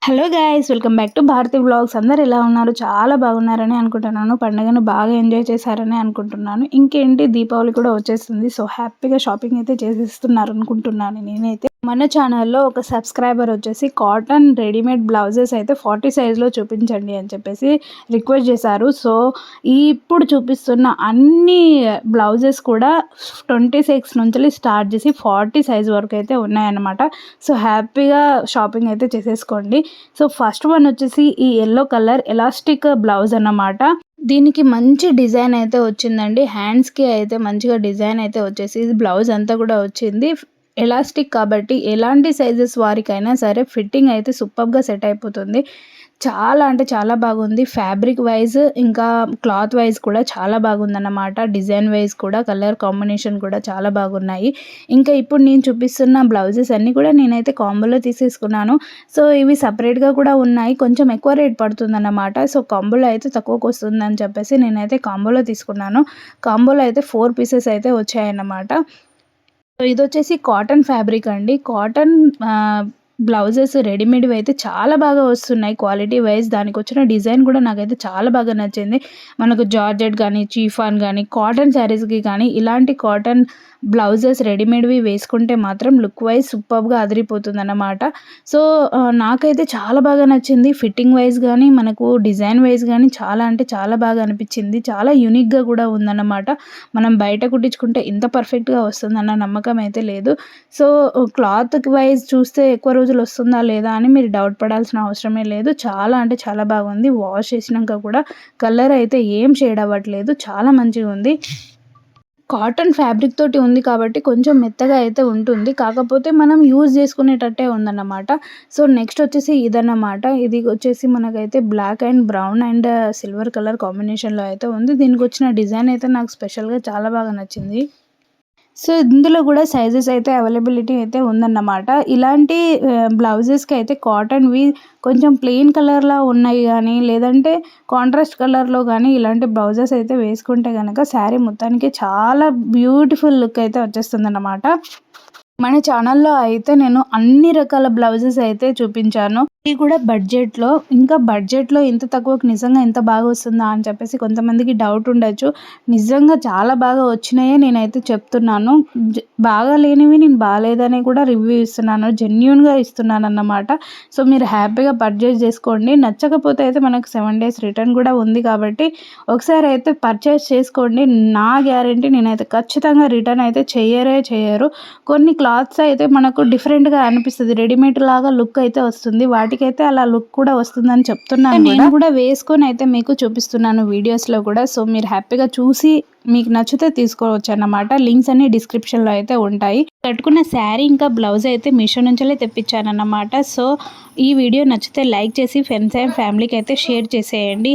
Hello guys, welcome back to Bharati vlogs. అందరు ఎలా ఉన్నారు? చాలా బాగున్నారని అనుకుంటున్నాను. పండుగను బాగా ఎంజాయ్ చేశారని అనుకుంటున్నాను. ఇంకేంటి, దీపావళి కూడా వచ్చేస్తుంది. సో హ్యాపీగా షాపింగ్ అయితే చేసేస్తున్నారు అనుకుంటున్నాను నేనైతే. మన ఛానల్లో ఒక సబ్స్క్రైబర్ వచ్చేసి కాటన్ రెడీమేడ్ బ్లౌజెస్ అయితే 40 సైజ్లో చూపించండి అని చెప్పేసి రిక్వెస్ట్ చేశారు. సో ఇప్పుడు చూపిస్తున్న అన్ని బ్లౌజెస్ కూడా 26 నుంచి స్టార్ట్ చేసి 40 సైజ్ వరకు అయితే ఉన్నాయన్నమాట. సో హ్యాపీగా షాపింగ్ అయితే చేసేసుకోండి. సో ఫస్ట్ వన్ వచ్చేసి ఈ ఎల్లో కలర్ ఎలాస్టిక్ బ్లౌజ్ అన్నమాట. దీనికి మంచి డిజైన్ అయితే వచ్చిందండి. హ్యాండ్స్కి అయితే మంచిగా డిజైన్ అయితే వచ్చేసి బ్లౌజ్ అంతా కూడా వచ్చింది. ఎలాస్టిక్ కాబట్టి ఎలాంటి సైజెస్ వారికైనా సరే ఫిట్టింగ్ అయితే సూపర్గా సెట్ అయిపోతుంది. చాలా అంటే చాలా బాగుంది. ఫ్యాబ్రిక్ వైజ్ ఇంకా క్లాత్ వైజ్ కూడా చాలా బాగుందన్నమాట. డిజైన్ వైజ్ కూడా కలర్ కాంబినేషన్ కూడా చాలా బాగున్నాయి. ఇంకా ఇప్పుడు నేను చూపిస్తున్న బ్లౌజెస్ అన్నీ కూడా నేనైతే కాంబోలో తీసేసుకున్నాను. సో ఇవి సపరేట్గా కూడా ఉన్నాయి. కొంచెం ఎక్కువ రేట్ పడుతుందన్నమాట. సో కాంబోలో అయితే తక్కువకు వస్తుందని చెప్పేసి నేనైతే కాంబోలో తీసుకున్నాను. కాంబోలో అయితే 4 పీసెస్ అయితే వచ్చాయన్నమాట. సో ఇది వచ్చేసి కాటన్ ఫ్యాబ్రిక్ అండి. కాటన్ బ్లౌజెస్ రెడీమేడ్వి అయితే చాలా బాగా వస్తున్నాయి క్వాలిటీ వైజ్. దానికి వచ్చిన డిజైన్ కూడా నాకైతే చాలా బాగా నచ్చింది. మనకు జార్జెట్ కానీ, చీఫాన్ కానీ, కాటన్ శారీస్కి కానీ ఇలాంటి కాటన్ బ్లౌజెస్ రెడీమేడ్వి వేసుకుంటే మాత్రం లుక్ వైజ్ సూపర్గా అదిరిపోతుంది అన్నమాట. సో నాకైతే చాలా బాగా నచ్చింది. ఫిట్టింగ్ వైజ్ కానీ, మనకు డిజైన్ వైజ్ కానీ చాలా అంటే చాలా బాగా అనిపించింది. చాలా యూనిక్గా కూడా ఉందన్నమాట. మనం బయట కుట్టించుకుంటే ఇంత పర్ఫెక్ట్గా వస్తుందన్న నమ్మకం అయితే లేదు. సో క్లాత్ వైజ్ చూస్తే ఎక్కువ రోజులు వస్తుందా లేదా అని మీరు డౌట్ పడాల్సిన అవసరమే లేదు. చాలా అంటే చాలా బాగుంది. వాష్ చేసినాక కూడా కలర్ అయితే ఏం షేడ్ అవ్వట్లేదు. చాలా మంచిగా ఉంది. కాటన్ ఫ్యాబ్రిక్ తోటి ఉంది కాబట్టి కొంచెం మెత్తగా అయితే ఉంటుంది. కాకపోతే మనం యూజ్ చేసుకునేటట్టే ఉందన్నమాట. సో నెక్స్ట్ వచ్చేసి ఇదన్నమాట. ఇది వచ్చేసి మనకైతే black and brown and silver colour కాంబినేషన్లో అయితే ఉంది. దీనికి వచ్చిన డిజైన్ అయితే నాకు స్పెషల్గా చాలా బాగా నచ్చింది. సో ఇందులో కూడా సైజెస్ అయితే అవైలబిలిటీ అయితే ఉందన్నమాట. ఇలాంటి బ్లౌజెస్కి అయితే కాటన్వి కొంచెం ప్లెయిన్ కలర్లో ఉన్నాయి కానీ, లేదంటే కాంట్రాస్ట్ కలర్లో కానీ ఇలాంటి బ్లౌజెస్ అయితే వేసుకుంటే కనుక శారీ మొత్తానికి చాలా బ్యూటిఫుల్ లుక్ అయితే వచ్చేస్తుందన్నమాట. మన ఛానల్లో అయితే నేను అన్ని రకాల బ్లౌజెస్ అయితే చూపించాను. ఇది కూడా బడ్జెట్లో. ఇంకా బడ్జెట్లో ఇంత తక్కువకి నిజంగా ఇంత బాగా వస్తుందా అని చెప్పేసి కొంతమందికి డౌట్ ఉండొచ్చు. నిజంగా చాలా బాగా వచ్చినాయే నేనైతే చెప్తున్నాను. బాగా లేనివి నేను బాగాలేదని కూడా రివ్యూ ఇస్తున్నాను. జెన్యూన్గా ఇస్తున్నాను అన్నమాట. సో మీరు హ్యాపీగా పర్చేస్ చేసుకోండి. నచ్చకపోతే అయితే మనకు 7 days రిటర్న్ కూడా ఉంది కాబట్టి ఒకసారి అయితే పర్చేస్ చేసుకోండి. నా గ్యారెంటీ, నేనైతే ఖచ్చితంగా రిటర్న్ అయితే చేయరు. కొన్ని క్లాత్స్ అయితే మనకు డిఫరెంట్గా అనిపిస్తుంది. రెడీమేడ్ లాగా లుక్ అయితే వస్తుంది. వాటికైతే అలా లుక్ కూడా వస్తుందని చెప్తున్నాను. నేను కూడా వేసుకొని అయితే మీకు చూపిస్తున్నాను వీడియోస్లో కూడా. సో మీరు హ్యాపీగా చూసి మీకు నచ్చితే తీసుకోవచ్చు అన్నమాట. లింక్స్ అన్ని డిస్క్రిప్షన్లో అయితే ఉంటాయి. కట్టుకున్న శారీ ఇంకా బ్లౌజ్ అయితే మీషో నుంచే తెప్పించాను అన్నమాట. సో ఈ వీడియో నచ్చితే లైక్ చేసి ఫ్రెండ్స్ అండ్ ఫ్యామిలీకి అయితే షేర్ చేసేయండి.